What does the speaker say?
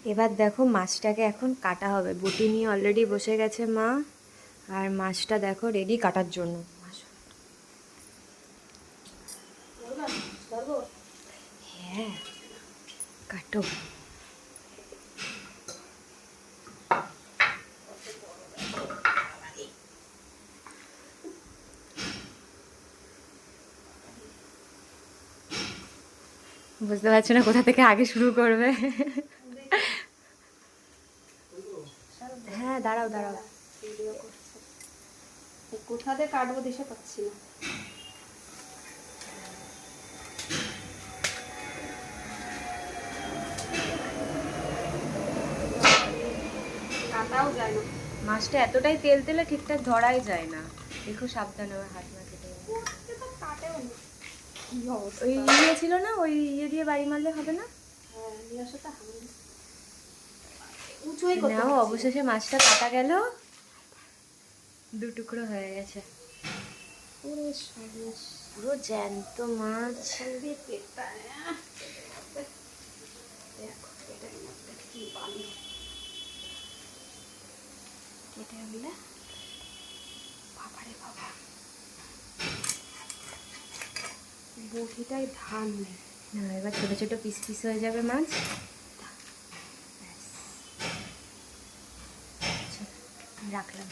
এবার দেখো মাছটাকে এখন কাটা হবে। বটি নিয়ে অলরেডি বসে গেছে মা, আর মাছটা দেখো রেডি কাটার জন্য। হ্যাঁ, কাটো। বুঝতে পারছি না কোথা থেকে আগে শুরু করবে। হ্যাঁ, দাঁড়াও দাঁড়াও। কোথাতে কাটবো দিশা পাচ্ছি না। কাটাও যায় না। মাছটা এতটাই তেল তেলে ঠিকঠাক ধরাই যায় না। দেখো সাবধানে, আমার হাত না কেটে যাবে। কাটেও না। কি অবস্থা। ওই ইয়ে ছিল না, ওই ইয়ে দিয়ে বাড়ি মারলে হবে না? হ্যাঁ, নিয়ে আসাটা উঁচুই করতে নাও, পারছি না। অবশেষে মাছটা কাটা গেল, দু টুকরো হয়ে গেছে। পুরো সবুজ পুরো জ্যান্ত মাছ। দিয়ে পেটটা দেখো, এটার মধ্যে কি বালি কেটে আনলে। বাবারে বাবা, বটিটাই ধান নেই। না, এবার ছোট ছোট পিস পিস হয়ে যাবে মাছ। ব্যাস। আচ্ছা, রাখলাম।